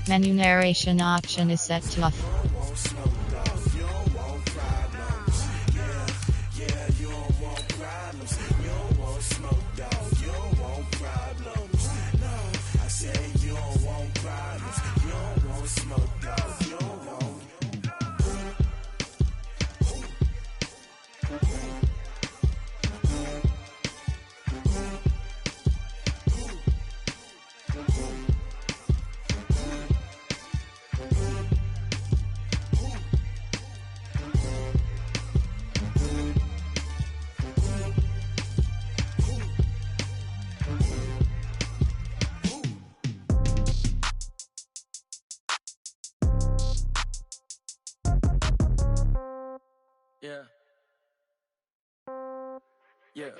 Menu narration option is set to off. Yeah. Yeah.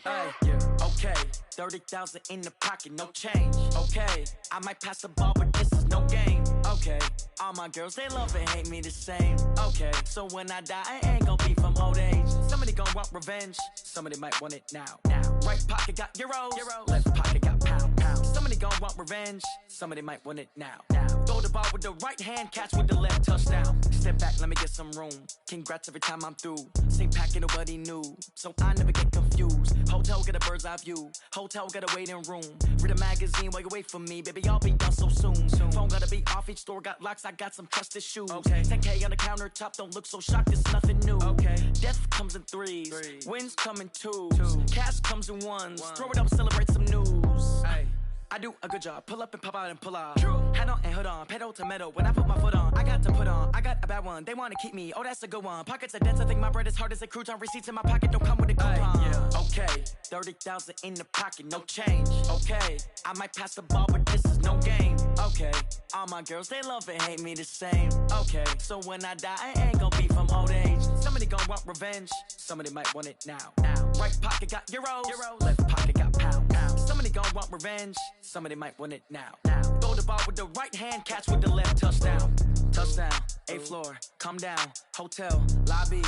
Hey, yeah. Okay. 30,000 in the pocket, no change. Okay. I might pass the ball, but this is no game. Okay. All my girls, they love and hate me the same. Okay. So when I die, I ain't gonna be from old age. Somebody gonna want revenge. Somebody might want it now. Right pocket got euros. Left pocket got pound. Somebody gonna want revenge. Somebody might want it now. Throw the ball with the right hand, catch with the left, touchdown. Step back, let me get some room. Congrats every time I'm through. Same packet, nobody knew. So I never get confused. Hotel get a bird's eye view. Hotel get a waiting room. Read a magazine while you wait for me. Baby, I'll be done so soon. Phone gotta be off, each store got locks. I got some trusted shoes. Okay. 10K on the countertop, don't look so shocked, it's nothing new. Okay. Death comes in threes. Wins come in twos. Cash comes in ones. Throw it up, celebrate some news. Hey. I do a good job, pull up and pop out and pull off. Hat on and hood on, pedal to metal. When I put my foot on, I got to put on. I got a bad one, they wanna keep me. Oh, that's a good one. Pockets are dense, I think my bread is hard as a crouton. Receipts in my pocket don't come with a coupon. Yeah. Okay, 30,000 in the pocket, no change. Okay, I might pass the ball, but this is no game. Okay, all my girls, they love and hate me the same. Okay, so when I die, I ain't gonna be from old age. Somebody gonna want revenge. Somebody might want it now. Right pocket got euros. Left pocket got pound. Somebody gonna want revenge. Somebody might want it now. Throw the ball with the right hand, catch with the left, touchdown. Touchdown, 8th floor, come down, hotel, lobby.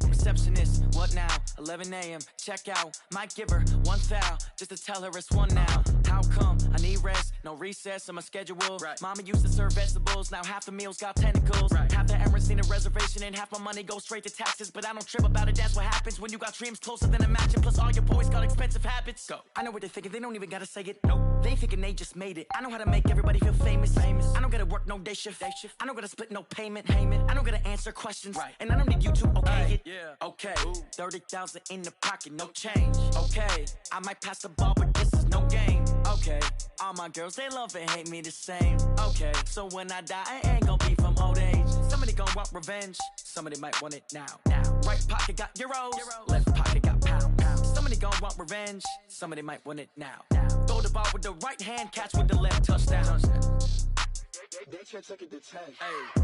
Receptionist, what now? 11 a.m., check out. Might give her one foul, just to tell her it's one now. How come? I need rest, no recess in my schedule. Right. Mama used to serve vegetables, now half the meals got tentacles. Right. Half the Emirates need a reservation and half my money goes straight to taxes. But I don't trip about it, that's what happens when you got dreams closer than a match. And plus all your boys got expensive habits. Go. I know what they're thinking, they don't even gotta say it. Nope. They ain't thinking they just made it. I know how to make everybody feel famous. I don't gotta work no day shift. I don't gotta split no payment. I don't gotta answer questions. Right. And I don't need you to okay it. Yeah. Okay, 30,000 in the pocket, no change. Okay, I might pass the ball, but this is no game. Okay, all my girls, they love and hate me the same. Okay, so when I die, I ain't gonna be from old age. Somebody gonna want revenge. Somebody might want it now. Right pocket got euros. Left pocket got pound. Somebody gonna want revenge. Somebody might want it now. Throw the ball with the right hand, catch with the left, touchdown. They took it to 10. Hey.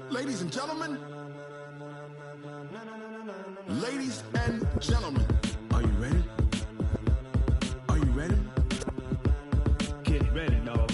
Ladies and gentlemen, ladies and gentlemen, are you ready? Are you ready? Get ready, dog.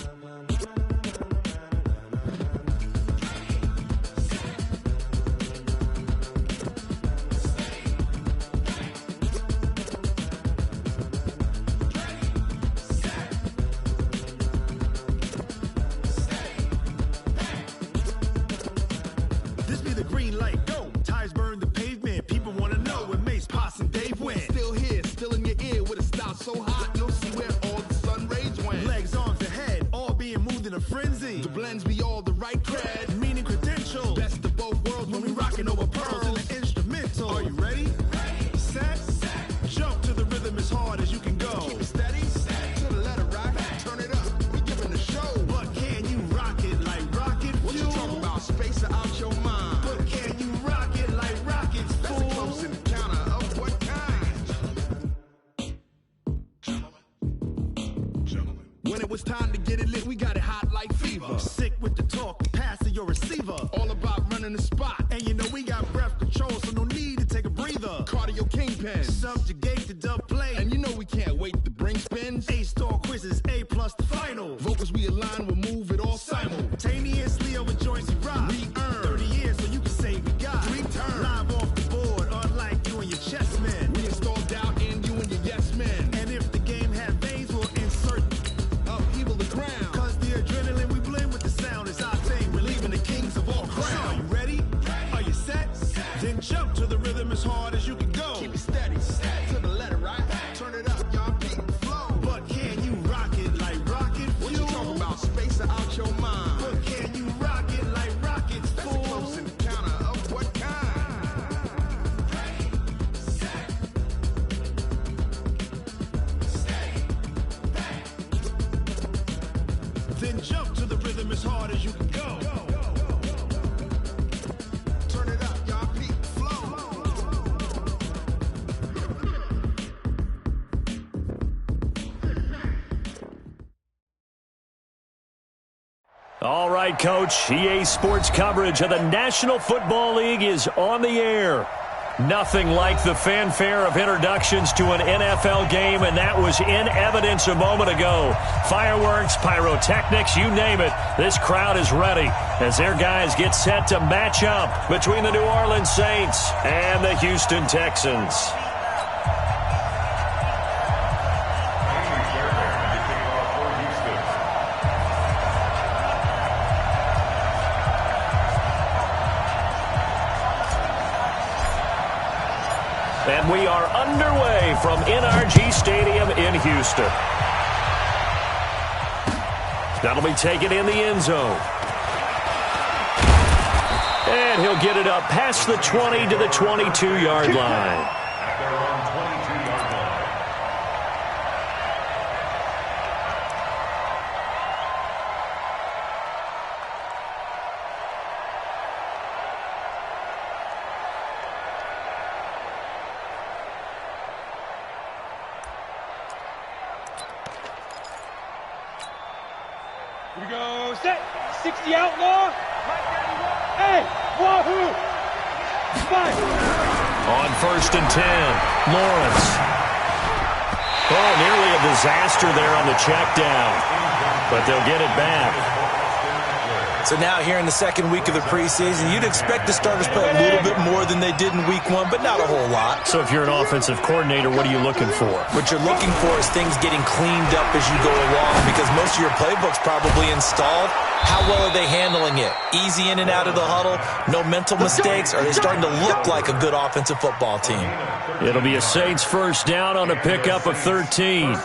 This be the green light, go. Tires burn the pavement. People wanna know when Mace, Poss, and Dave win. it's time to get it lit, we got it hot like fever. Sick with the talk, passing your receiver. All about running the spot. And you know we got breath control, so no need to take a breather. Cardio kingpin. Subjugate the dub play. And you know we can't wait to bring spins. A-star quizzes, A+ the final. Vocals we align, we'll move it all simultaneously over joints we rock. We earn 30 years, so you can say we got 3 turns. Live off the board, unlike you and your chess men. We install doubt in you and your yes men. And if the game had veins, we'll insert upheaval the ground. Cause the adrenaline we blend with the sound is our thing. We're leaving the kings of all crowns. So are you ready? Are you set? Then jump to the rhythm as hard as you can go. Keep it steady, to the letter, right? Turn it up, y'all, beat the flow. But can you rock it like rocket fuel? What you talking about? Space out your mind. But can you rock it like rockets, That's fool? a close encounter of what kind? Then jump to the rhythm as hard as you can go. Turn it up, y'all, beat the flow. All right, Coach. EA Sports coverage of the National Football League is on the air. Nothing like the fanfare of introductions to an NFL game, and that was in evidence a moment ago. Fireworks, pyrotechnics, you name it. This crowd is ready as their guys get set to match up between the New Orleans Saints and the Houston Texans. And we are underway from NRG Stadium in Houston. That'll be taken in the end zone. And he'll get it up past the 20 to the 22-yard line. Here we go, set, 60 outlaw. Hey, wahoo! 5. On 1st and 10, Lawrence. Oh, nearly a disaster there on the check down, but they'll get it back. So now here in the second week of the preseason, you'd expect the starters to play a little bit more than they did in week 1, but not a whole lot. So if you're an offensive coordinator, what are you looking for? What you're looking for is things getting cleaned up as you go along, because most of your playbook's probably installed. How well are they handling it? Easy in and out of the huddle? No mental mistakes? Are they starting to look like a good offensive football team? It'll be a Saints first down on a pickup of 13.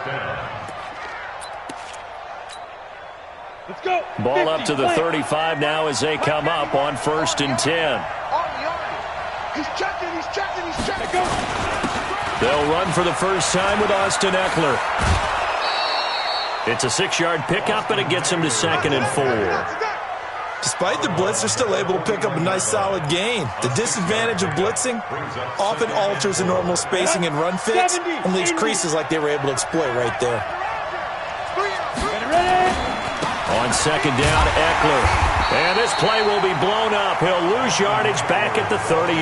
Let's go. Ball up to the 35 now as they come up on 1st and 10. He's checking. They'll run for the first time with Austin Eckler. It's a 6-yard pickup, and it gets him to 2nd and 4. Despite the blitz, they're still able to pick up a nice solid gain. The disadvantage of blitzing often alters the normal spacing and run fits and leaves creases like they were able to exploit right there. On 2nd down, Eckler. And this play will be blown up. He'll lose yardage back at the 38.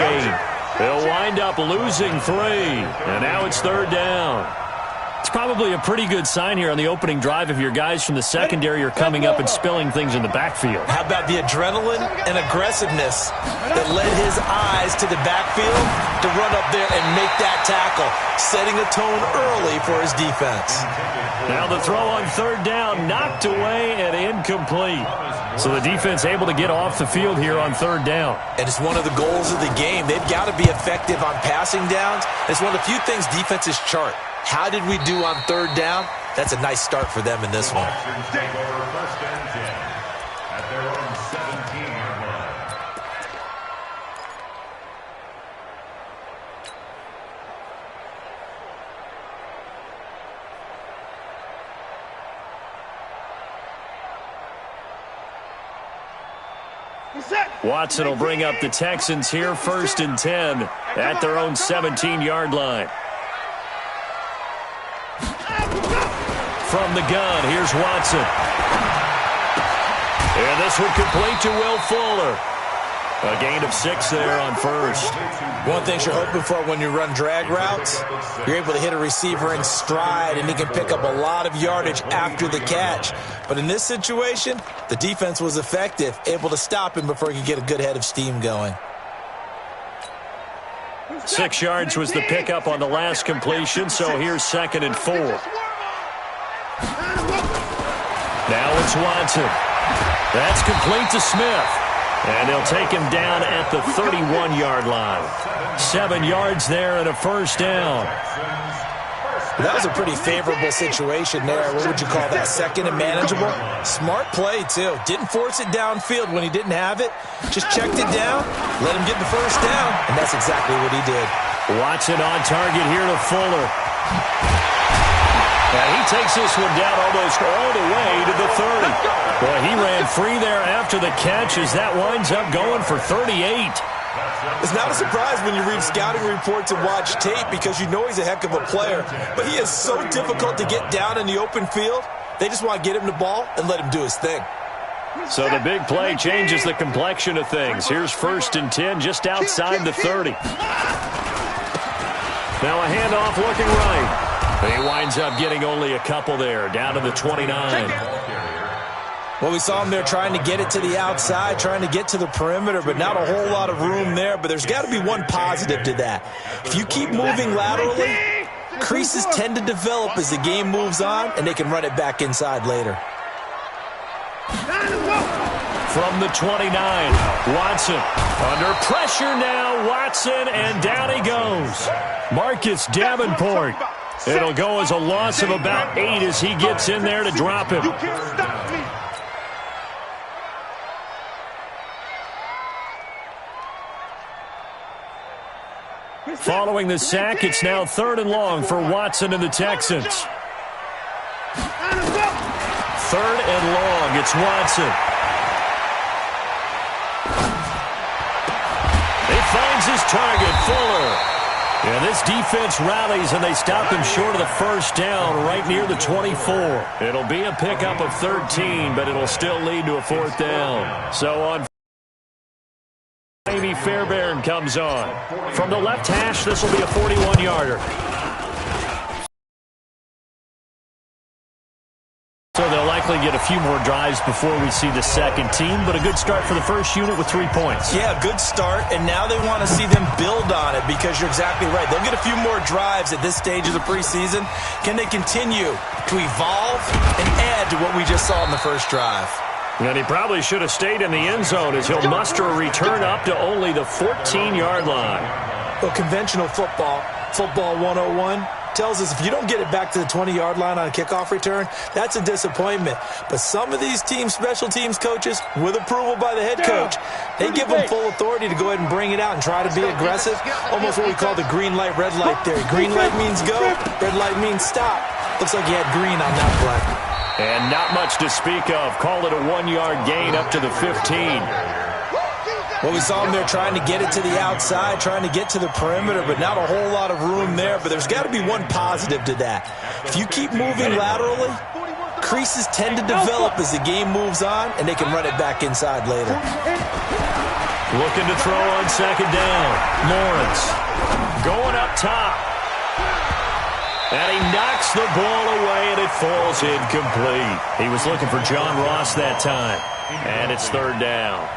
He'll wind up losing 3. And now it's 3rd down. It's probably a pretty good sign here on the opening drive if your guys from the secondary are coming up and spilling things in the backfield. How about the adrenaline and aggressiveness that led his eyes to the backfield to run up there and make that tackle, setting a tone early for his defense. Now the throw on 3rd down, knocked away and incomplete. So the defense able to get off the field here on 3rd down. And it's one of the goals of the game. They've got to be effective on passing downs. It's one of the few things defenses chart. How did we do on 3rd down? That's a nice start for them in this one. Watson will bring up the Texans here 1st and 10 at their own 17-yard line. from the gun. Here's Watson. And this one complete to Will Fuller. A gain of 6 there on first. One thing you're hoping for when you run drag routes, you're able to hit a receiver in stride, and he can pick up a lot of yardage after the catch. But in this situation, the defense was effective, able to stop him before he could get a good head of steam going. 6 yards was the pickup on the last completion, so here's 2nd and 4. Now it's Watson. That's complete to Smith. And they'll take him down at the 31-yard line. 7 yards there and a first down. That was a pretty favorable situation there. What would you call that? 2nd and manageable? Smart play, too. Didn't force it downfield when he didn't have it. Just checked it down, let him get the first down, and that's exactly what he did. Watson on target here to Fuller. And he takes this one down almost all the way to the 30. Boy, he ran free there after the catch as that winds up going for 38. It's not a surprise when you read scouting reports and watch tape because you know he's a heck of a player. But he is so difficult to get down in the open field. They just want to get him the ball and let him do his thing. So the big play changes the complexion of things. Here's 1st and 10 just outside the 30. Now a handoff looking right. He winds up getting only a couple there, down to the 29. Well, we saw him there trying to get it to the outside, trying to get to the perimeter, but not a whole lot of room there. But there's got to be one positive to that. If you keep moving laterally, creases tend to develop as the game moves on, and they can run it back inside later. From the 29, Watson. Under pressure now, Watson, and down he goes. Marcus Davenport. It'll go as a loss of about 8 as he gets in there to drop him. You can't stop me. Following the sack, it's now 3rd and long for Watson and the Texans. 3rd and long, it's Watson. He finds his target, Fuller. And this defense rallies, and they stop him short of the first down right near the 24. It'll be a pickup of 13, but it'll still lead to a 4th down. So on Amy Fairbairn comes on. From the left hash, this will be a 41-yarder. So they'll likely get a few more drives before we see the second team, but a good start for the first unit with 3 points. Yeah, good start, and now they want to see them build on it because you're exactly right. They'll get a few more drives at this stage of the preseason. Can they continue to evolve and add to what we just saw in the first drive? And he probably should have stayed in the end zone as he'll muster a return up to only the 14-yard line. Well, conventional football 101, tells us if you don't get it back to the 20-yard line on a kickoff return, that's a disappointment. But some of these teams, special teams coaches, with approval by the head coach, they give them full authority to go ahead and bring it out and try to be aggressive, almost what we call the green light, red light theory. Green light means go, red light means stop. Looks like he had green on that play. And not much to speak of. Call it a 1-yard gain up to the 15. Well, we saw him there trying to get it to the outside, trying to get to the perimeter, but not a whole lot of room there. But there's got to be one positive to that. If you keep moving laterally, creases tend to develop as the game moves on, and they can run it back inside later. Looking to throw on 2nd down. Lawrence going up top. And he knocks the ball away, and it falls incomplete. He was looking for John Ross that time. And it's 3rd down.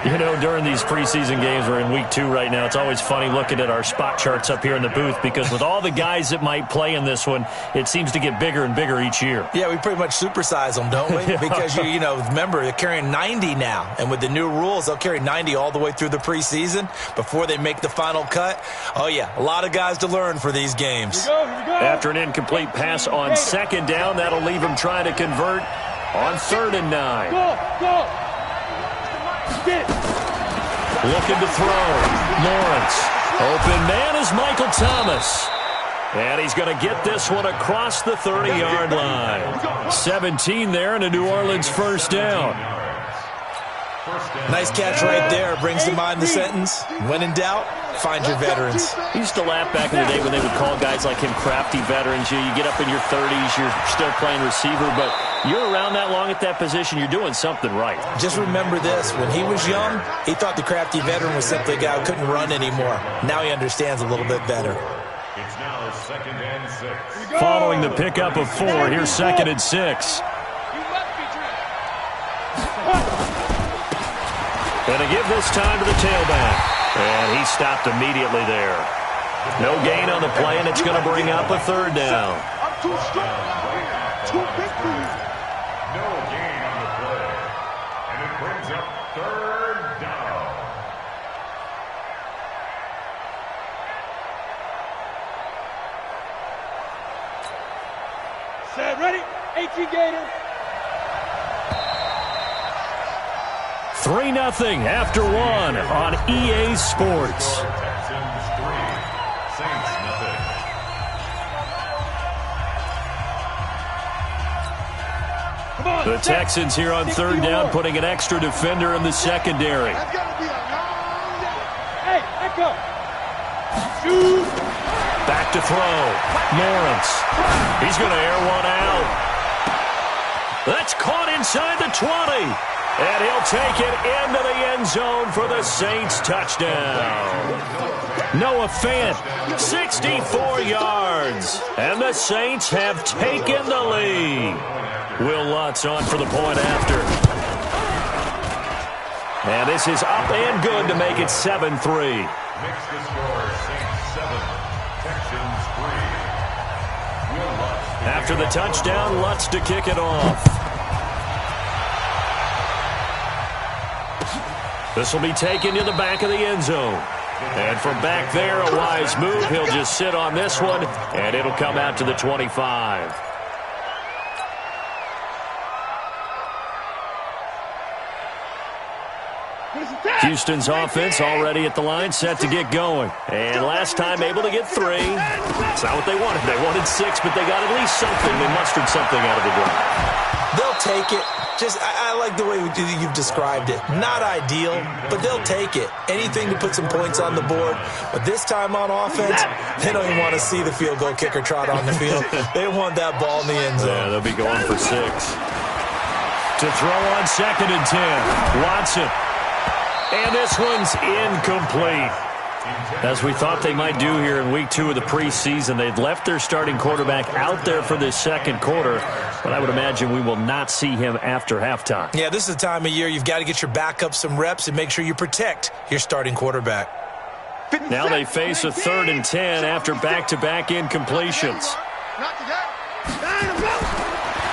You know, during these preseason games, we're in week 2 right now, it's always funny looking at our spot charts up here in the booth because with all the guys that might play in this one, it seems to get bigger and bigger each year. Yeah, we pretty much supersize them, don't we? Because, you know, remember, they're carrying 90 now. And with the new rules, they'll carry 90 all the way through the preseason before they make the final cut. Oh, yeah, a lot of guys to learn for these games. Here we go. After an incomplete pass on 2nd down, that'll leave him trying to convert on 3rd and 9. Go. Get it. Looking to throw. Lawrence. Open man is Michael Thomas. And he's going to get this one across the 30-yard line. 17 there and a New Orleans first down. Nice catch right there. Brings to mind the sentence, when in doubt, find your veterans. I used to laugh back in the day when they would call guys like him crafty veterans. You get up in your 30s, you're still playing receiver, but you're around that long at that position, you're doing something right. Just remember this. When he was young, he thought the crafty veteran was simply a guy who couldn't run anymore. Now he understands a little bit better. It's now 2nd and 6. Following the pickup of 4, here's 2nd and 6. Gonna give this time to the tailback. And he stopped immediately there. No gain on the play, and it's going to bring up a 3rd down. I'm too strong out here. Too big for you. No gain on the play. And it brings up 3rd down. Set, ready? 18 Gator. 3-0 after 1 on EA Sports. Texans 3, Saints nothing. The Texans here on 3rd down, putting an extra defender in the secondary. That's got to be a long day. Hey, echo. Shoot. Back to throw. Lawrence. He's going to air one out. That's caught inside the 20. And he'll take it into the end zone for the Saints touchdown. Noah Fant, 64 yards. And the Saints have taken the lead. Will Lutz on for the point after. And this is up and good to make it 7-3. Makes the score Saints 7, Texans 3. Will Lutz. After the touchdown, Lutz to kick it off. This will be taken to the back of the end zone. And from back there, a wise move. He'll just sit on this one, and it'll come out to the 25. Houston's offense already at the line, set to get going. And last time able to get 3. It's not what they wanted. They wanted 6, but they got at least something. They mustered something out of the drive. They'll take it. I like the way you've described it. Not ideal, but they'll take it. Anything to put some points on the board. But this time on offense, they don't even want to see the field goal kicker trot on the field. They want that ball in the end zone. Yeah, they'll be going for 6. To throw on 2nd and 10. Watson. And this one's incomplete. As we thought they might do here in week 2 of the preseason, they've left their starting quarterback out there for this 2nd quarter, but I would imagine we will not see him after halftime. Yeah, this is the time of year you've got to get your backup some reps and make sure you protect your starting quarterback. Now they face a 3rd and 10 after back-to-back incompletions.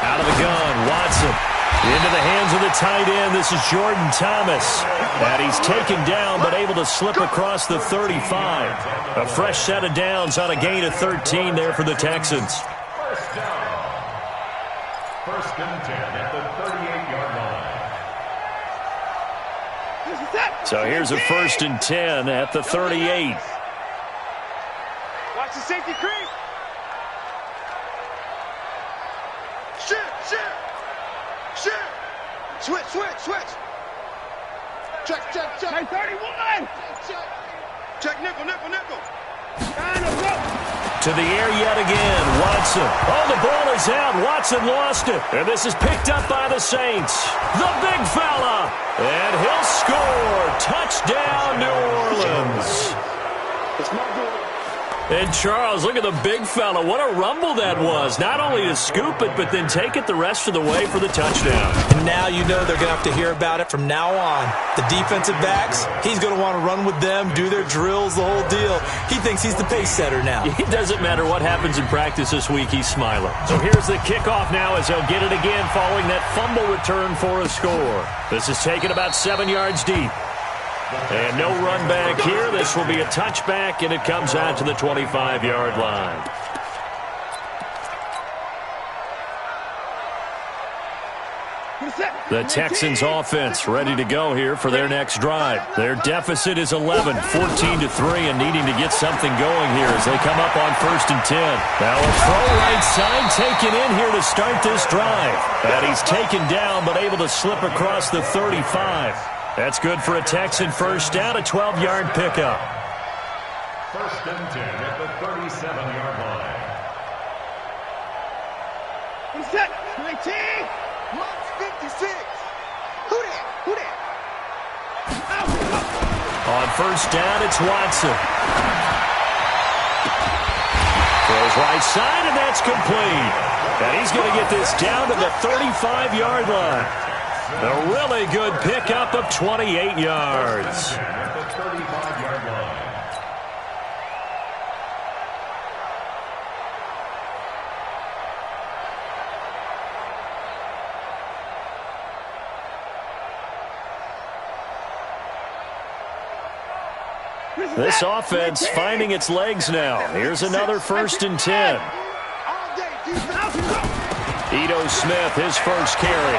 Out of the gun, Watson. Into the hands of the tight end. This is Jordan Thomas. And he's taken down but able to slip across the 35. A fresh set of downs on a gain of 13 there for the Texans. First down. 1st and 10 at the 38-yard line. So here's a 1st and 10 at the 38. Watch the safety creep. Shit. Switch. Check. Hey, 31. Check, nickel. To the air yet again, Watson. Oh, the ball is out. Watson lost it. And this is picked up by the Saints. The big fella. And he'll score. Touchdown, New Orleans. It's my boy. And Charles, look at the big fella. What a rumble that was. Not only to scoop it, but then take it the rest of the way for the touchdown. And now you know they're going to have to hear about it from now on. The defensive backs, he's going to want to run with them, do their drills, the whole deal. He thinks he's the pace setter now. It doesn't matter what happens in practice this week, he's smiling. So here's the kickoff now as they'll get it again following that fumble return for a score. This is taken about 7 yards deep. And no run back here. This will be a touchback, and it comes out to the 25-yard line. The Texans offense ready to go here for their next drive. Their deficit is 11, 14-3, and needing to get something going here as they come up on 1st and 10. Now a throw right side taken in here to start this drive. And he's taken down but able to slip across the 35. That's good for a Texan first down, a 12-yard pickup. First and 10 at the 37-yard line. Set. 19. Mark 56. Who that? Who that? On first down, it's Watson. Throws right side, and that's complete. And he's going to get this down to the 35-yard line. A really good pickup of 28 yards. At the 35-yard line. This offense finding its legs now. Here's another first and 10. Ito Smith, his first carry.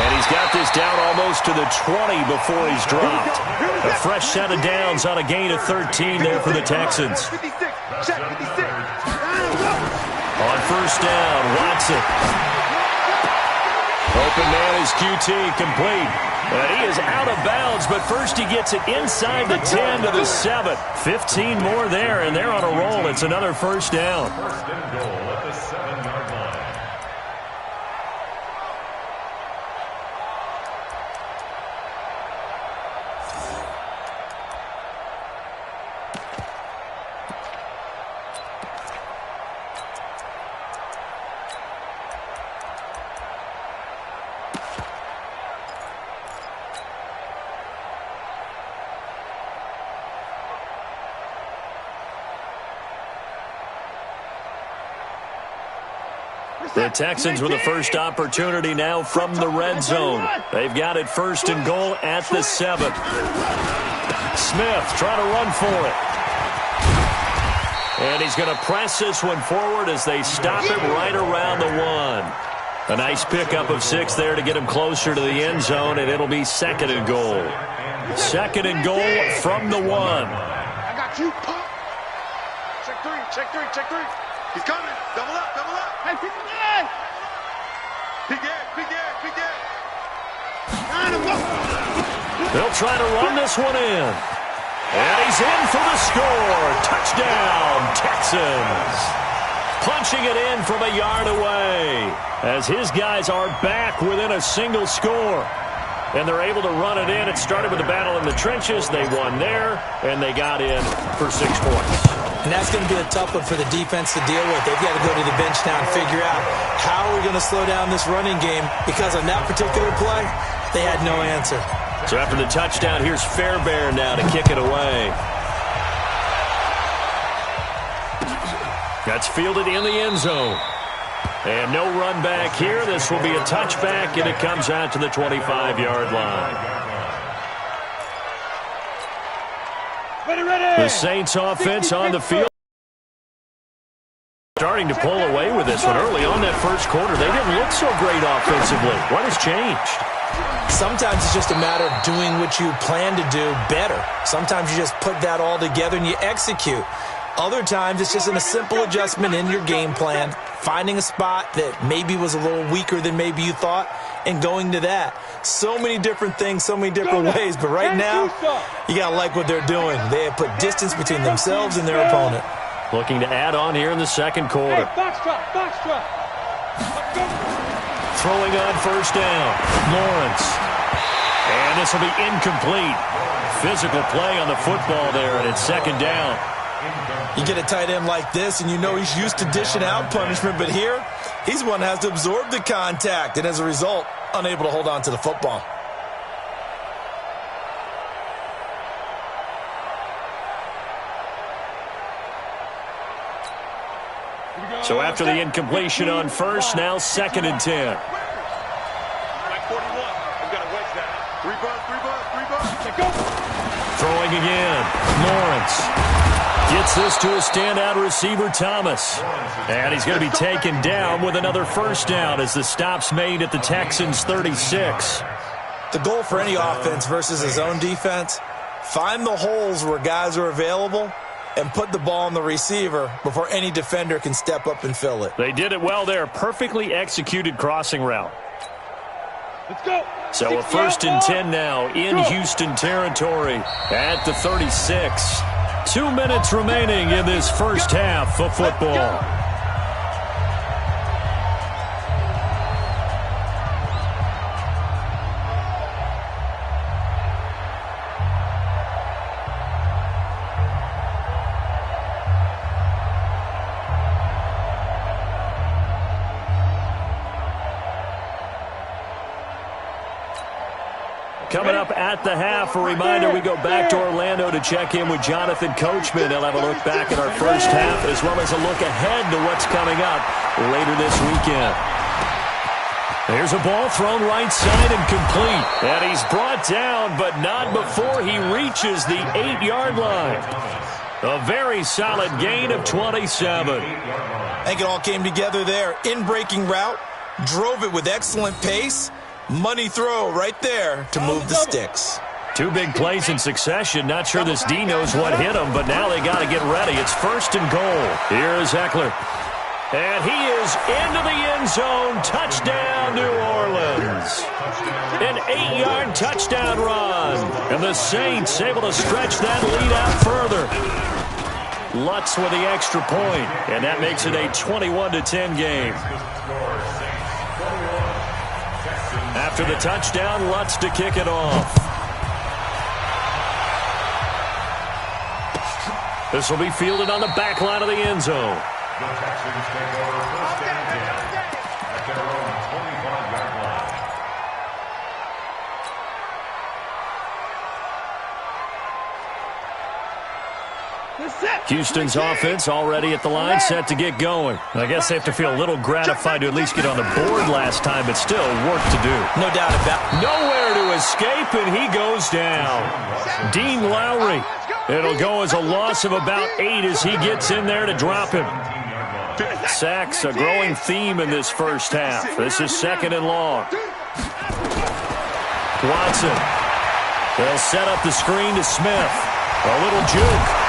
And he's got this down almost to the 20 before he's dropped. A fresh set of downs on a gain of 13 there for the Texans. On first down, Watson. Open man is QT, complete. And he is out of bounds, but first he gets it inside the 10 to the 7. 15 more there, and they're on a roll. It's another first down. First and goal at the 7-yard line. The Texans with the first opportunity now from the red zone. They've got it first and goal at the 7. Smith trying to run for it. And he's going to press this one forward as they stop it right around the 1. A nice pickup of 6 there to get him closer to the end zone, and it'll be second and goal. Second and goal from the 1. I got you, pump. Check 3, check 3, check 3. He's coming. Double up, double up. Hey, pick him in. Big air, big air, big air. They'll try to run this one in. And he's in for the score. Touchdown, Texans. Punching it in from a yard away as his guys are back within a single score. And they're able to run it in. It started with a battle in the trenches. They won there, and they got in for 6 points. And that's going to be a tough one for the defense to deal with. They've got to go to the bench now and figure out how we're going to slow down this running game, because on that particular play, they had no answer. So after the touchdown, here's Fairbairn now to kick it away. That's fielded in the end zone. And no run back here. This will be a touchback, and it comes out to the 25-yard line. The Saints offense on the field. Starting to pull away with this one early on that first quarter. They didn't look so great offensively. What has changed? Sometimes it's just a matter of doing what you plan to do better. Sometimes you just put that all together and you execute. Other times it's just a simple adjustment in your game plan, finding a spot that maybe was a little weaker than maybe you thought, and going to that. So many different things, so many different ways, but right now, you got to like what they're doing. They have put distance between themselves and their opponent. Looking to add on here in the second quarter. Box trap, box trap. Throwing on first down, Lawrence. And this will be incomplete. Physical play on the football there, and it's second down. You get a tight end like this, and you know he's used to dishing out punishment, but here, he's one that has to absorb the contact, and as a result, unable to hold on to the football. So after the incompletion on first, now second and 10. Throwing again, Lawrence. Gets this to a standout receiver, Thomas. And he's going to be taken down with another first down as the stop's made at the Texans' 36. The goal for any offense versus his own defense, find the holes where guys are available and put the ball on the receiver before any defender can step up and fill it. They did it well there. Perfectly executed crossing route. Let's go. So a first and 10 now in Houston territory at the 36. 2 minutes remaining in this first half of football. Coming up at the half, a reminder, we go back to Orlando to check in with Jonathan Coachman. He'll have a look back at our first half as well as a look ahead to what's coming up later this weekend. There's a ball thrown right side and complete. And he's brought down, but not before he reaches the 8-yard line. A very solid gain of 27. I think it all came together there. In-breaking route, drove it with excellent pace. Money throw right there to move the sticks. 2 big plays in succession. Not sure this D knows what hit him, but now they got to get ready. It's 1st and goal. Here's Eckler. And he is into the end zone. Touchdown, New Orleans. An 8-yard touchdown run. And the Saints able to stretch that lead out further. Lutz with the extra point, and that makes it a 21-10 game. After the touchdown, Lutz to kick it off. This will be fielded on the back line of the end zone. The Texans take over 1st and 10 at their own 25-yard line. Houston's offense already at the line, set to get going. I guess they have to feel a little gratified to at least get on the board last time, but still work to do. No doubt about it. Nowhere to escape, and he goes down. Dean Lowry. It'll go as a loss of about 8 as he gets in there to drop him. Sacks, a growing theme in this first half. This is 2nd and long. Watson. They'll set up the screen to Smith. A little juke.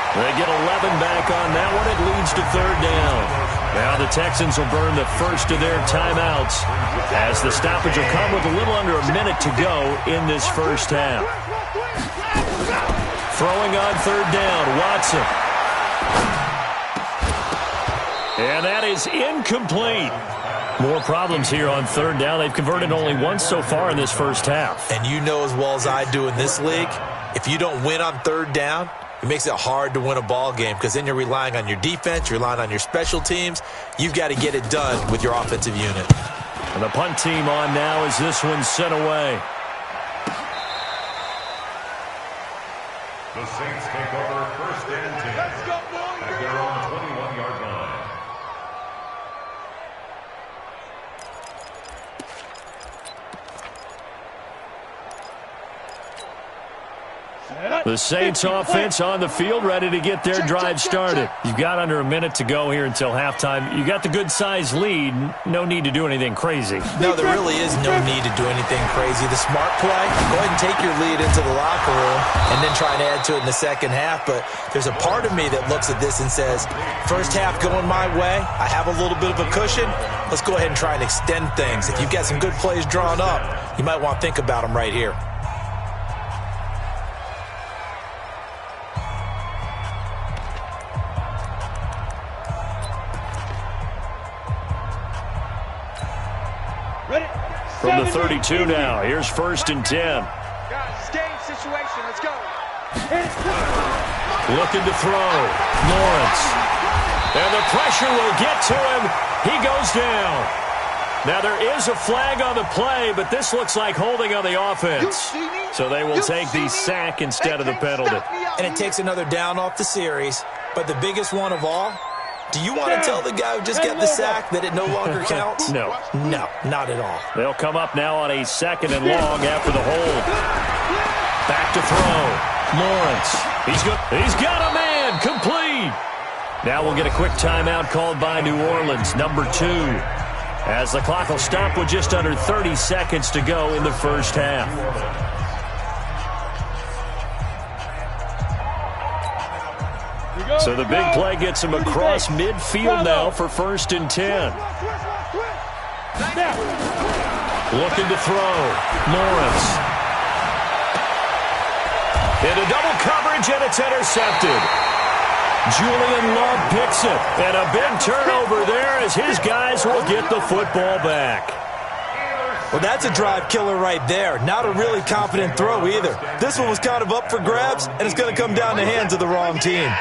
They get 11 back on that one. It leads to 3rd down. Now the Texans will burn the first of their timeouts as the stoppage will come with a little under a minute to go in this first half. Throwing on 3rd down, Watson. And that is incomplete. More problems here on 3rd down. They've converted only once so far in this first half. And you know as well as I do in this league, if you don't win on 3rd down, it makes it hard to win a ball game because then you're relying on your defense, you're relying on your special teams. You've got to get it done with your offensive unit. And the punt team on now as this one's sent away. The Saints take over 1st and 10 at their own 21-yard line. The Saints offense on the field, ready to get their drive started. You've got under a minute to go here until halftime. You got the good-sized lead. No need to do anything crazy. No, there really is no need to do anything crazy. The smart play, go ahead and take your lead into the locker room and then try and add to it in the second half. But there's a part of me that looks at this and says, first half going my way, I have a little bit of a cushion. Let's go ahead and try and extend things. If you've got some good plays drawn up, you might want to think about them right here. From the 32 now, here's 1st and 10. Guys, it's game situation. Let's go. Looking to throw. Lawrence. And the pressure will get to him. He goes down. Now there is a flag on the play, but this looks like holding on the offense. So they will take the sack instead of the penalty. And it takes another down off the series. But the biggest one of all, do you want to tell the guy who just got the sack that it no longer counts? No. No, not at all. They'll come up now on a 2nd and long after the hold. Back to throw. Lawrence. He's got a man. Complete. Now we'll get a quick timeout called by New Orleans, number 2. As the clock will stop with just under 30 seconds to go in the first half. So the big play gets him across midfield now for 1st and 10. Looking to throw. Lawrence. Into double coverage, and it's intercepted. Julian Love picks it. And a big turnover there as his guys will get the football back. Well, that's a drive killer right there. Not a really confident throw either. This one was kind of up for grabs, and it's going to come down the hands of the wrong team.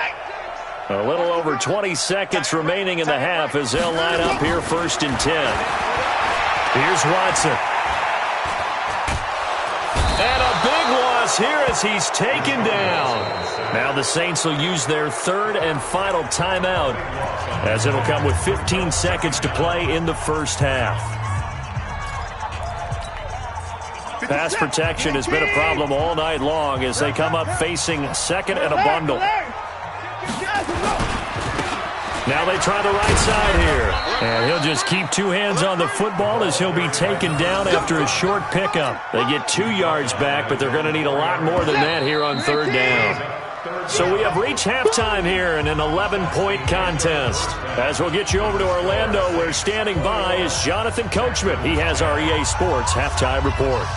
A little over 20 seconds remaining in the half as they'll line up here 1st and 10. Here's Watson. And a big loss here as he's taken down. Now the Saints will use their 3rd and final timeout as it'll come with 15 seconds to play in the first half. Pass protection has been a problem all night long as they come up facing 2nd and a bundle. Now they try the right side here. And he'll just keep 2 hands on the football as he'll be taken down after a short pickup. They get 2 yards back, but they're going to need a lot more than that here on 3rd down. So we have reached halftime here in an 11-point contest. As we'll get you over to Orlando, where standing by is Jonathan Coachman. He has our EA Sports halftime report.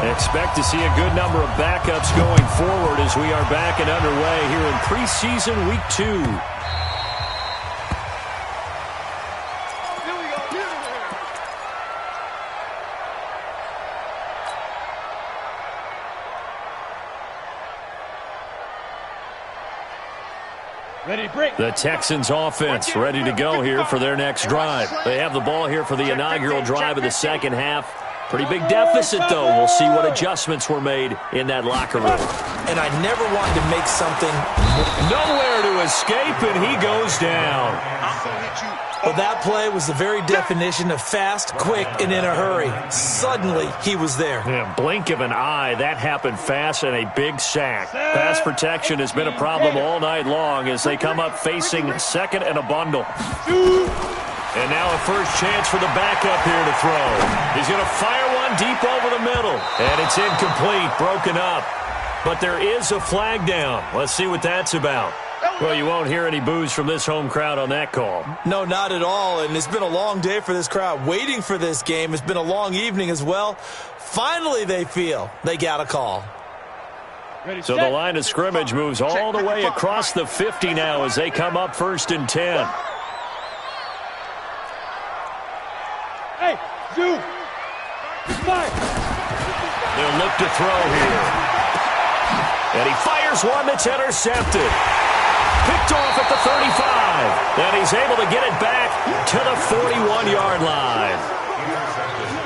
Expect to see a good number of backups going forward as we are back and underway here in preseason week 2. Ready to break. The Texans offense ready to go here for their next drive. They have the ball here for the inaugural drive of the second half. Pretty big deficit, though. We'll see what adjustments were made in that locker room. And I never wanted to make something. Nowhere to escape, and he goes down. Well, that play was the very definition of fast, quick, and in a hurry. Suddenly, he was there. Yeah, blink of an eye, that happened fast and a big sack. Pass protection has been a problem all night long as they come up facing 2nd and a bundle. And now a first chance for the backup here to throw. He's going to fire one deep over the middle. And it's incomplete, broken up. But there is a flag down. Let's see what that's about. Well, you won't hear any boos from this home crowd on that call. No, not at all. And it's been a long day for this crowd waiting for this game. It's been a long evening as well. Finally, they feel they got a call. So the line of scrimmage moves all the way across the 50 now as they come up 1st and 10. Hey, Zoo! Fire! They'll look to throw here. And he fires one that's intercepted. Picked off at the 35. And he's able to get it back to the 41-yard line.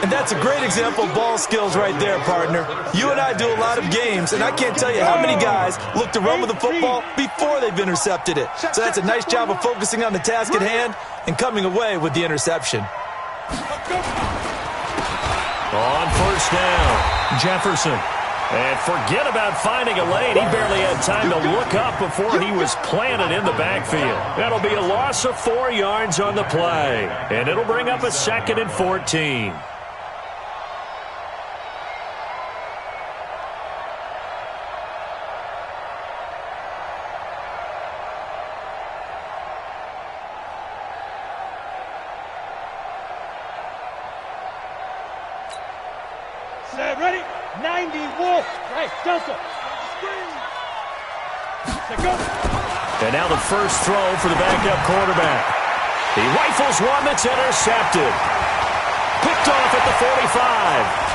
And that's a great example of ball skills right there, partner. You and I do a lot of games, and I can't tell you how many guys look to run with the football before they've intercepted it. So that's a nice job of focusing on the task at hand and coming away with the interception. On 1st down, Jefferson. And forget about finding a lane. He barely had time to look up before he was planted in the backfield. That'll be a loss of 4 yards on the play. And it'll bring up a 2nd and 14. Ready? 90 Wolf. Hey, Delta. Go. And now the first throw for the backup quarterback. He rifles one that's intercepted. Picked off at the 45.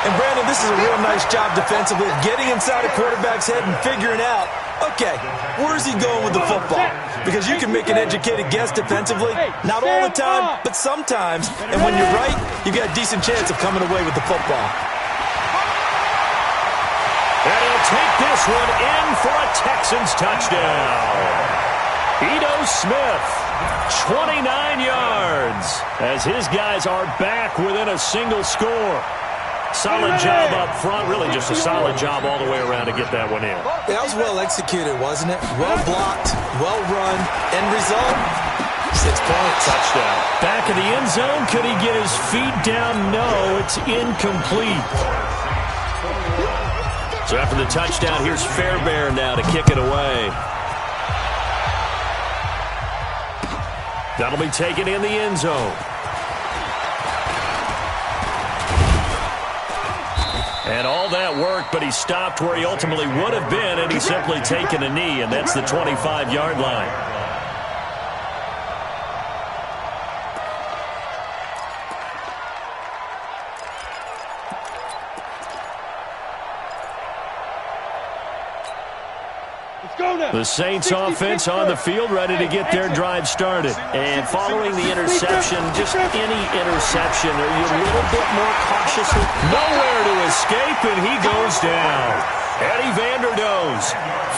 And, Brandon, this is a real nice job defensively, getting inside a quarterback's head and figuring out, okay, where's he going with the football? Because you can make an educated guess defensively, not all the time, but sometimes. And when you're right, you've got a decent chance of coming away with the football. And he'll take this one in for a Texans touchdown. Ito Smith, 29 yards, as his guys are back within a single score. Solid job up front, really just a solid job all the way around to get that one in. That was well executed, wasn't it? Well blocked, well run. End result, 6 points. Touchdown. Back in the end zone, could he get his feet down? No, it's incomplete. So after the touchdown, here's Fairbairn now to kick it away. That'll be taken in the end zone. And all that work, but he stopped where he ultimately would have been, and he's simply taken a knee, and that's the 25-yard line. The Saints offense on the field, ready to get their drive started. And following the interception, just any interception, are you a little bit more cautious? Nowhere to escape, and he goes down. Eddie Vanderdoes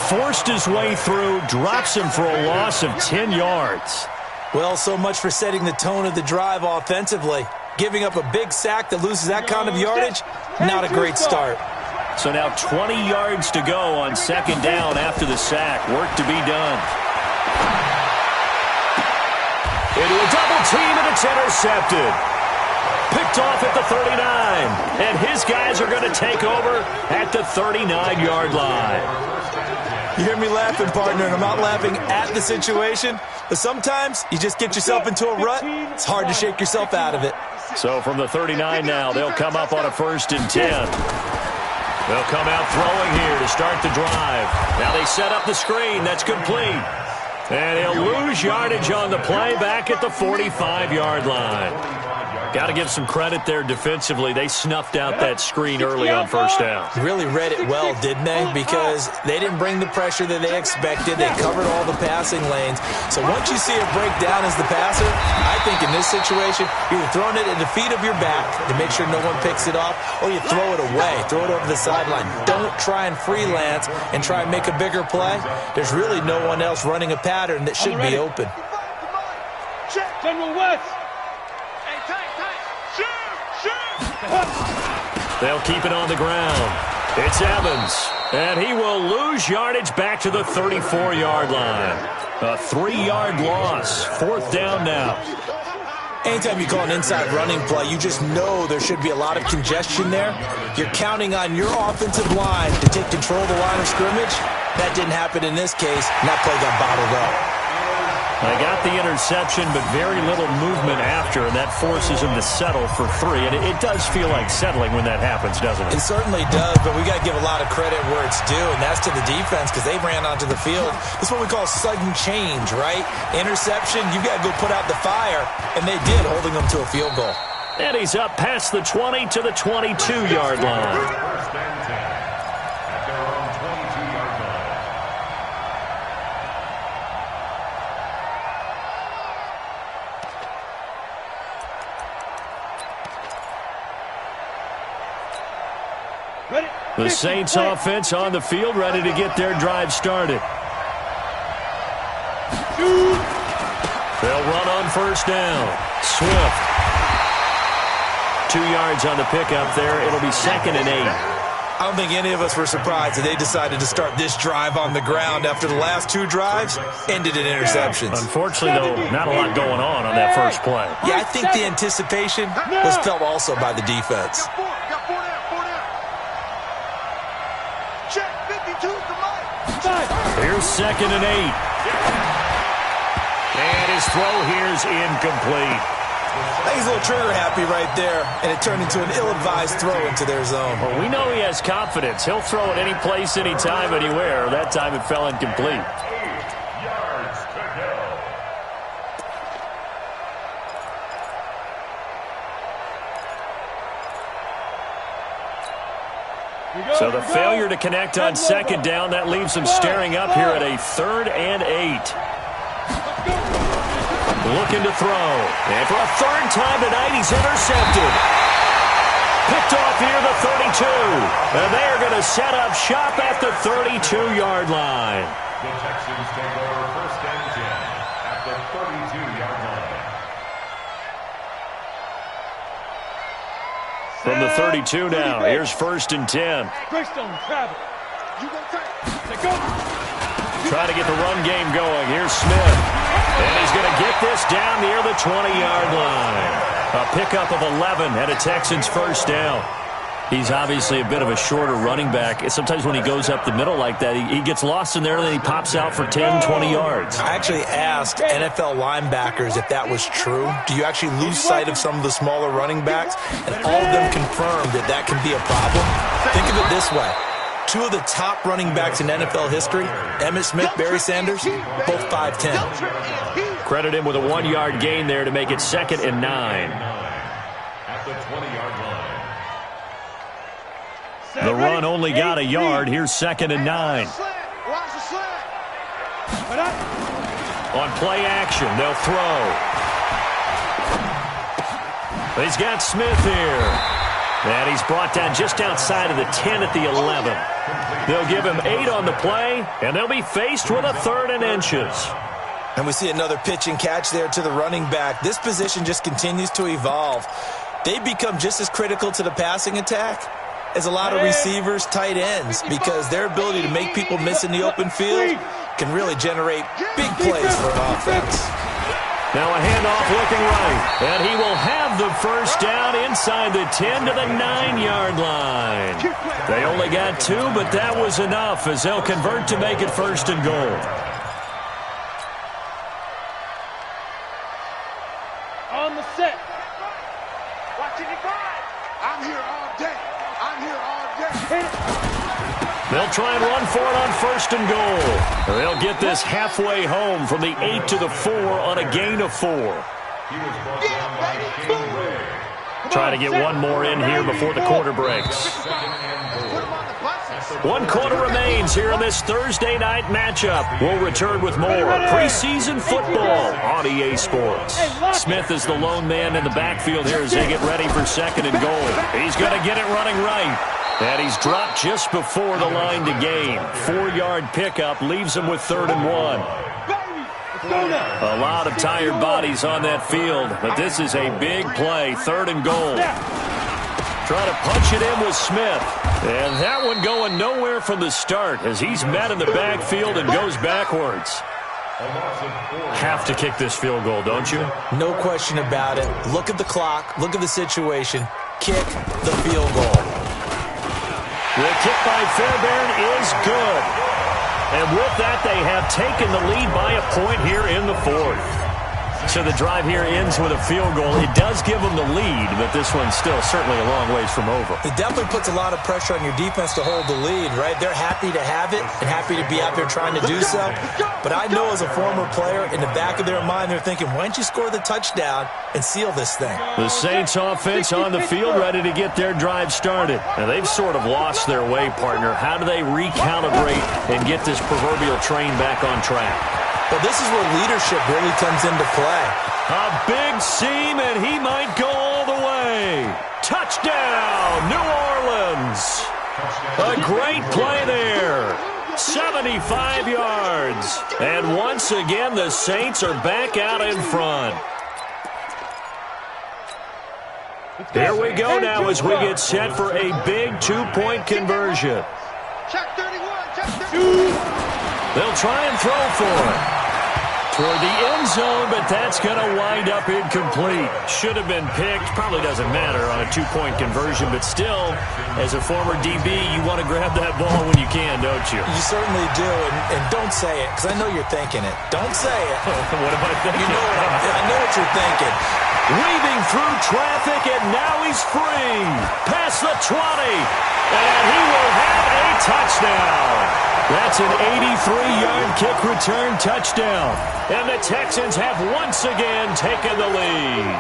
forced his way through, drops him for a loss of 10 yards. Well, so much for setting the tone of the drive offensively. Giving up a big sack that loses that kind of yardage, not a great start. So now 20 yards to go on second down after the sack. Work to be done. Into a double team, and it's intercepted. Picked off at the 39. And his guys are going to take over at the 39-yard line. You hear me laughing, partner, and I'm not laughing at the situation. But sometimes you just get yourself into a rut. It's hard to shake yourself out of it. So from the 39 now, they'll come up on a 1st and 10. They'll come out throwing here to start the drive. Now they set up the screen. That's complete. And he'll lose yardage on the play back at the 45-yard line. Got to give some credit there defensively. They snuffed out that screen early on 1st down. Really read it well, didn't they? Because they didn't bring the pressure that they expected. They covered all the passing lanes. So once you see it break down as the passer, I think in this situation, you're throwing it at the feet of your back to make sure no one picks it off, or you throw it away, throw it over the sideline. Don't try and freelance and try and make a bigger play. There's really no one else running a pattern that should be open. General West. They'll keep it on the ground. It's Evans, and he will lose yardage back to the 34-yard line. A 3-yard loss. 4th down now. Anytime you call an inside running play, you just know there should be a lot of congestion there. You're counting on your offensive line to take control of the line of scrimmage. That didn't happen in this case, and that play got bottled up. They got the interception, but very little movement after, and that forces him to settle for 3. And it does feel like settling when that happens, doesn't it? It certainly does, but we got to give a lot of credit where it's due, and that's to the defense because they ran onto the field. This is what we call sudden change, right? Interception, you got to go put out the fire, and they did, holding them to a field goal. And he's up past the 20 to the 22-yard line. The Saints offense on the field, ready to get their drive started. They'll run on 1st down. Swift. 2 yards on the pickup there. It'll be 2nd and 8. I don't think any of us were surprised that they decided to start this drive on the ground after the last 2 drives ended in interceptions. Unfortunately, though, not a lot going on that first play. Yeah, I think the anticipation was felt also by the defense. Here's 2nd and 8. And his throw here's incomplete. I think he's a little trigger happy right there, and it turned into an ill-advised throw into their zone. Well, we know he has confidence. He'll throw it any place, anytime, anywhere. That time it fell incomplete. 8 yards to go. So the failure to connect on 2nd down, that leaves them staring up here at a 3rd and 8. Looking to throw. And for a 3rd time tonight, he's intercepted. Picked off here the 32. And they are going to set up shop at the 32-yard line. The Texans take over 1st and 10 at the 32-yard line. From the 32 now, here's 1st and 10. Greystone, travel. Trying to get the run game going. Here's Smith. And he's going to get this down near the 20-yard line. A pickup of 11 and a Texans 1st down. He's obviously a bit of a shorter running back. Sometimes when he goes up the middle like that, he gets lost in there, and then he pops out for 10, 20 yards. I actually asked NFL linebackers if that was true. Do you actually lose sight of some of the smaller running backs? And all of them confirmed that that can be a problem. Think of it this way. Two of the top running backs in NFL history, Emmitt Smith, Barry Sanders, both 5'10". Credit him with a 1-yard gain there to make it 2nd and 9. At the 20-yard line. The run only got a yard. Here's 2nd and 9. On play action, they'll throw. He's got Smith here. And he's brought down just outside of the 10 at the 11. They'll give him 8 on the play, and they'll be faced with a 3rd and inches. And we see another pitch and catch there to the running back. This position just continues to evolve. They become just as critical to the passing attack as a lot of receivers, tight ends, because their ability to make people miss in the open field can really generate big plays for an offense. Now a handoff looking right, and he will have the first down inside the 10 to the 9-yard line. They only got 2, but that was enough as they'll convert to make it 1st and goal. On the set. Watching it go. I'm here all day. I'm here all day. They'll try and run for it on 1st and goal. They'll get this halfway home from the 8 to the 4 on a gain of 4. He was brought down by King Ray. Try to get one more in here before the quarter breaks. 1 quarter remains here in this Thursday night matchup. We'll return with more preseason football on EA Sports. Smith is the lone man in the backfield here as they get ready for 2nd and goal. He's going to get it running right. And he's dropped just before the line to gain. 4-yard pickup leaves him with 3rd and 1. A lot of tired bodies on that field, but this is a big play. 3rd and goal. Try to punch it in with Smith. And that one going nowhere from the start as he's met in the backfield and goes backwards. Have to kick this field goal, don't you? No question about it. Look at the clock. Look at the situation. Kick the field goal. The kick by Fairbairn is good. And with that, they have taken the lead by a point here in the 4th. So the drive here ends with a field goal. It does give them the lead, but this one's still certainly a long ways from over. It definitely puts a lot of pressure on your defense to hold the lead, right? They're happy to have it and happy to be out there trying to do so. But I know as a former player, in the back of their mind, they're thinking, why don't you score the touchdown and seal this thing? The Saints offense on the field ready to get their drive started. And they've sort of lost their way, partner. How do they recalibrate and get this proverbial train back on track? Well, this is where leadership really comes into play. A big seam, and he might go all the way. Touchdown, New Orleans. A great play there. 75 yards. And once again, the Saints are back out in front. Here we go now as we get set for a big 2-point conversion. Check 31, check 31. They'll try and throw for it. Toward the end zone, but that's going to wind up incomplete. Should have been picked. Probably doesn't matter on a 2-point conversion, but still, as a former DB, you want to grab that ball when you can, don't you? You certainly do, and don't say it, because I know you're thinking it. Don't say it. What am I thinking? I know what you're thinking. Weaving through traffic, and now he's free. Past the 20, and he will have a touchdown. That's an 83-yard kick return touchdown. And the Texans have once again taken the lead.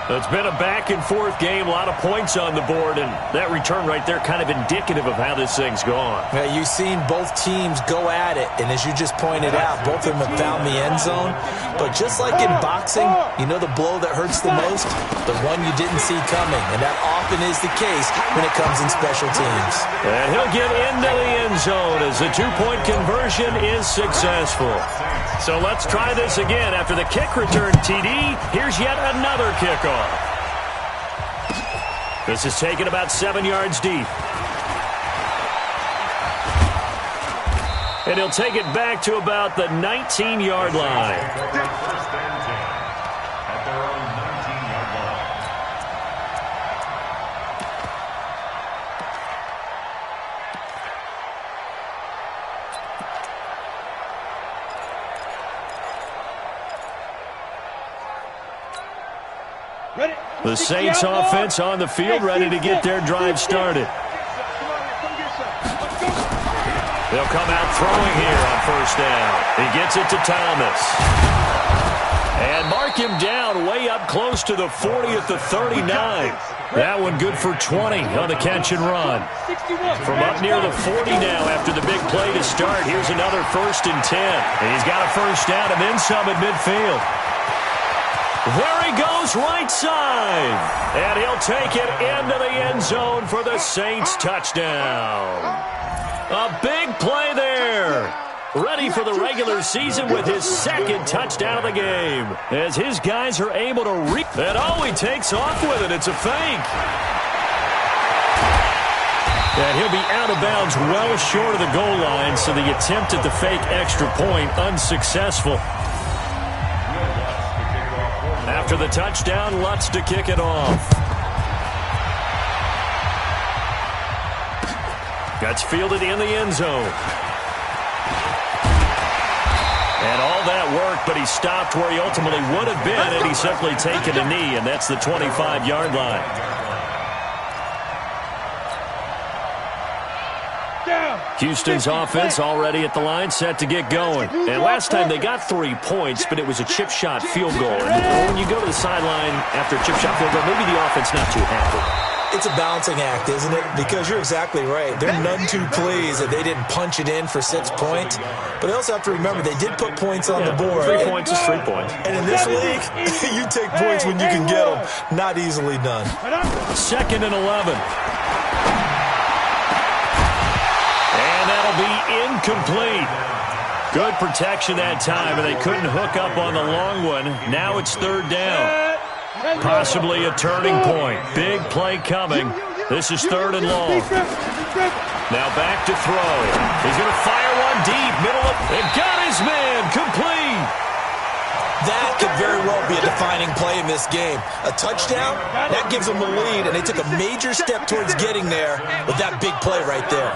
It's been a back-and-forth game, a lot of points on the board, and that return right there kind of indicative of how this thing's gone. Yeah, you've seen both teams go at it, and as you just pointed out, both of them have found the end zone. But just like in boxing, you know the blow that hurts the most? The one you didn't see coming, and that often is the case when it comes in special teams. And he'll get into the end zone as the 2-point conversion is successful. So let's try this again. After the kick return, TD, here's yet another kickoff. This is taken about 7 yards deep. And he'll take it back to about the 19-yard line. First and 10 at their own 19-yard line. The Saints offense on the field, ready to get their drive started. They'll come out throwing here on first down. He gets it to Thomas. And mark him down way up close to the 40 at the 39. That one good for 20 on the catch and run. From up near the 40 now after the big play to start, here's another 1st and 10. And he's got a first down and then some at midfield. There he goes, right side. And he'll take it into the end zone for the Saints touchdown. A big play there. Ready for the regular season with his 2nd touchdown of the game. As his guys are able to reap that. Oh, he takes off with it. It's a fake. And he'll be out of bounds well short of the goal line, so the attempt at the fake extra point unsuccessful. After the touchdown, Lutz to kick it off. That's fielded in the end zone. And all that worked, but he stopped where he ultimately would have been had he simply taken a knee, and that's the 25-yard line. Houston's offense already at the line, set to get going. And last time they got 3 points, but it was a chip shot field goal. And when you go to the sideline after a chip shot field goal, maybe the offense not too happy. It's a balancing act, isn't it? Because you're exactly right. They're none too pleased that they didn't punch it in for 6 points. But they also have to remember they did put points on the board. 3 points is 3 points. And in this league, you take points when you can get them. Not easily done. 2nd and 11. And that'll be incomplete. Good protection that time, and they couldn't hook up on the long one. Now it's 3rd down. Possibly a turning point. Big play coming. This is 3rd and long. Now back to throw. He's going to fire one deep. Middle of and got his man. Complete. That could very well be a defining play in this game. A touchdown, that gives them the lead, and they took a major step towards getting there with that big play right there.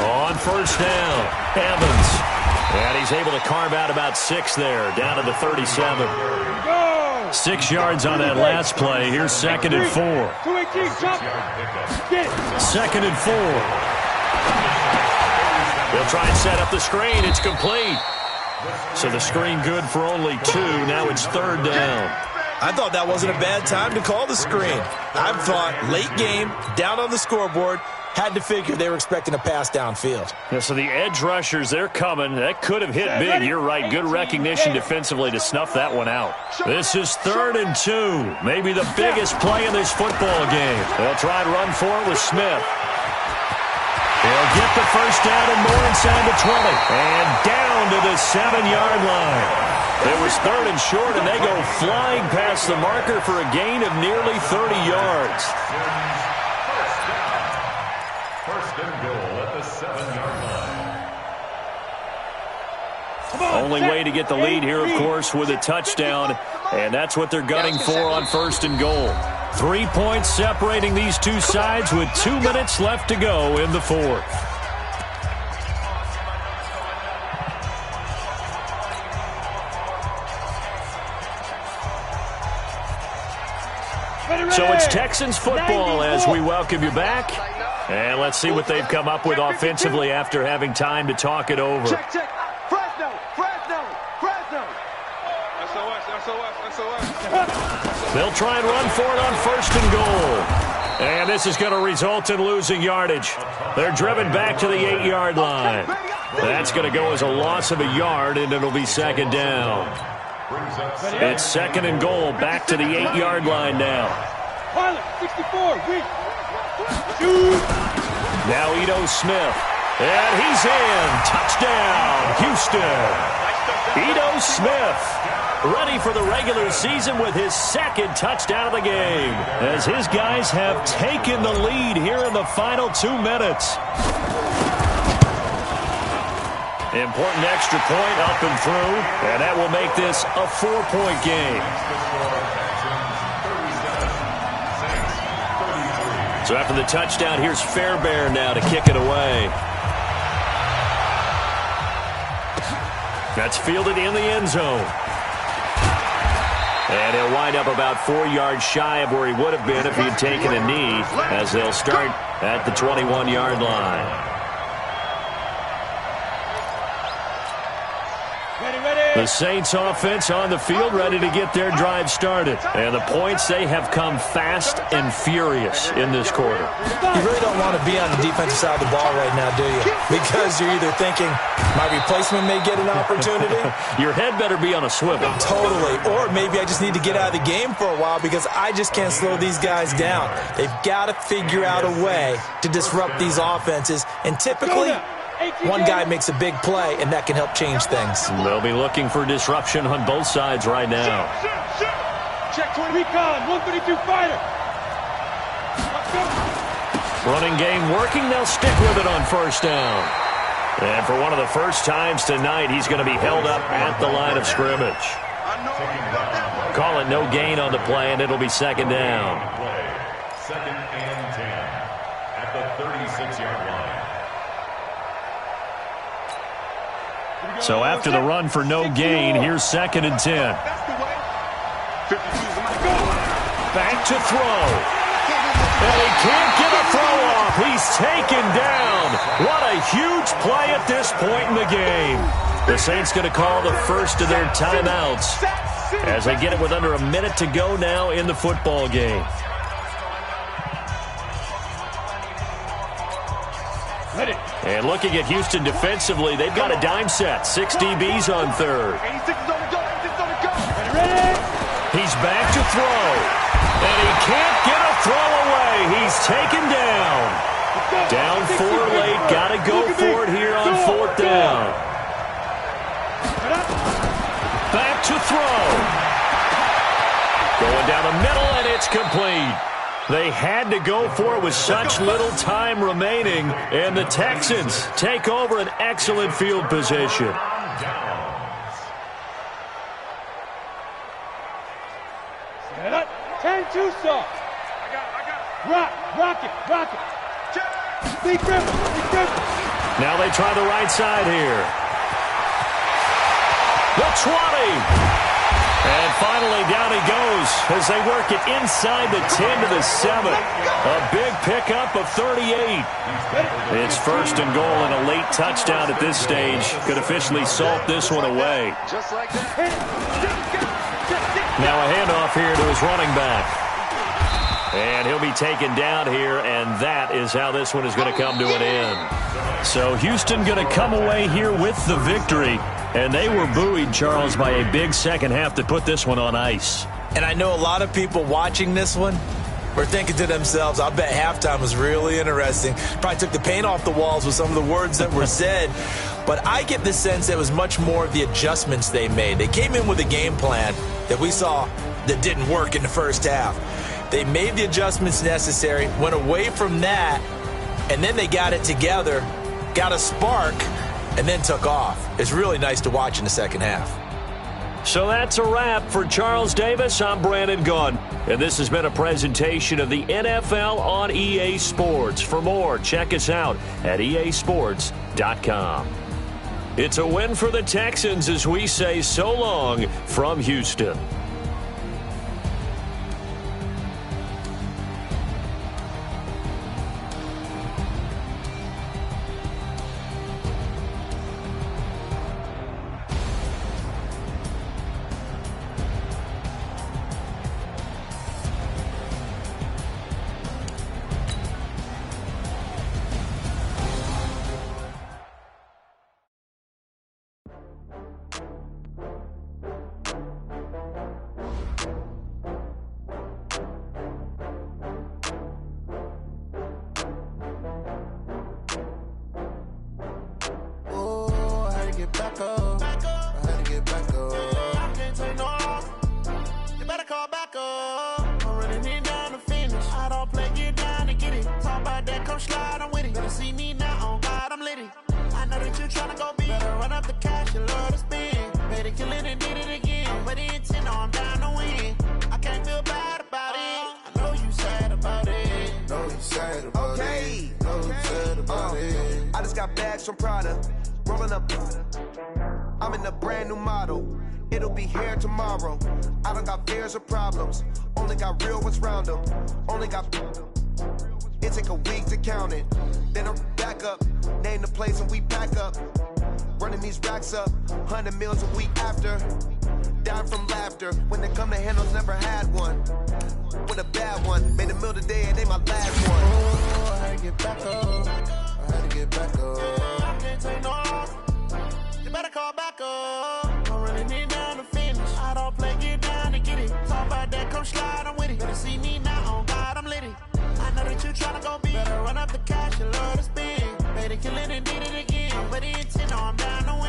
On first down, Evans. And he's able to carve out about 6 there, down to the 37. 6 yards on that last play. Here's 2nd and 4. 2nd and 4. They'll try and set up the screen. It's complete. So the screen good for only 2. Now it's 3rd down. I thought that wasn't a bad time to call the screen. I thought late game, down on the scoreboard, had to figure they were expecting a pass downfield. Yeah, so the edge rushers, they're coming. That could have hit big. You're right. Good recognition defensively to snuff that one out. This is 3rd and 2. Maybe the biggest play in this football game. They'll try and run for it with Smith. They'll get the first down and more inside the 20. And down to the 7-yard line. It was 3rd and short, and they go flying past the marker for a gain of nearly 30 yards. First and goal at the 7-yard line. Only way to get the lead here, of course, with a touchdown, and that's what they're gunning for on 1st and goal. 3 points separating these two sides with 2 minutes left to go in the 4th. So it's Texans football as we welcome you back. And let's see what they've come up with offensively after having time to talk it over. Check. Fresno. SOS. They'll try and run for it on 1st and goal. And this is going to result in losing yardage. They're driven back to the 8-yard line. That's going to go as a loss of a yard, and it'll be 2nd down. It's 2nd and goal, back to the 8-yard line now. 64, Now Ito Smith. And he's in. Touchdown, Houston. Ito Smith ready for the regular season with his 2nd touchdown of the game, as his guys have taken the lead here in the final 2 minutes. Important extra point up and through, and that will make this a 4-point game. So after the touchdown, here's Fairbairn now to kick it away. That's fielded in the end zone. And he'll wind up about 4 yards shy of where he would have been if he had taken a knee, as they'll start at the 21-yard line. The Saints offense on the field ready to get their drive started. And the points, they have come fast and furious in this quarter. You really don't want to be on the defensive side of the ball right now, do you? Because you're either thinking, my replacement may get an opportunity. Your head better be on a swivel. Totally. Or maybe I just need to get out of the game for a while because I just can't slow these guys down. They've got to figure out a way to disrupt these offenses. And typically, one guy makes a big play, and that can help change things. They'll be looking for disruption on both sides right now. Check 20. Recon, 132 fighter. Running game working. They'll stick with it on first down. And for one of the first times tonight, he's going to be held up at the line of scrimmage. Call it no gain on the play, and it'll be second down. Second and 10 at the 36-yard line. So after the run for no gain, here's second and 10. Back to throw. And he can't get a throw off. He's taken down. What a huge play at this point in the game. The Saints going to call the first of their timeouts as they get it with under a minute to go now in the football game. And looking at Houston defensively, they've got a dime set. 6 DBs on third. He's back to throw. And he can't get a throw away. He's taken down. Down 4 late. Got to go for it here on fourth down. Back to throw. Going down the middle, and it's complete. They had to go for it with such little time remaining, and the Texans take over an excellent field position. 10-2 soft. Rock it. Big Griffin. Now they try the right side here. The 20. And finally, down he goes as they work it inside the 10 to the 7. A big pickup of 38. It's first and goal, and a late touchdown at this stage could officially salt this one away. Now a handoff here to his running back. And he'll be taken down here, and that is how this one is going to come to an end. So Houston going to come away here with the victory. And they were buoyed, Charles, by a big second half that put this one on ice. And I know a lot of people watching this one were thinking to themselves, I bet halftime was really interesting. Probably took the paint off the walls with some of the words that were said. But I get the sense it was much more of the adjustments they made. They came in with a game plan that we saw that didn't work in the first half. They made the adjustments necessary, went away from that, and then they got it together, got a spark, and then took off. It's really nice to watch in the second half. So that's a wrap for Charles Davis. I'm Brandon Gunn, and this has been a presentation of the NFL on EA Sports. For more, check us out at easports.com. It's a win for the Texans as we say so long from Houston. I'm in a brand new model. It'll be here tomorrow. I don't got fears or problems. Only got real ones round them. Only got... It take a week to count it. Then I'm back up. Name the place and we pack up. Running these racks up. 100 meals a week after. Down from laughter. When they come to handles, never had one. With a bad one. Made a meal today and they my last one. Oh, I had to get back up. I had to get back up. I can't take no loss. You better call back up. I'm running it down to finish. I don't play, get down to get it. Talk about that, come slide, I'm with it. Better see me now, on God, I'm litty. I know that you tryna go big. Better run up the cash, you love to spend. Better kill it and did it again. I'm with the intent, no, I'm down to win.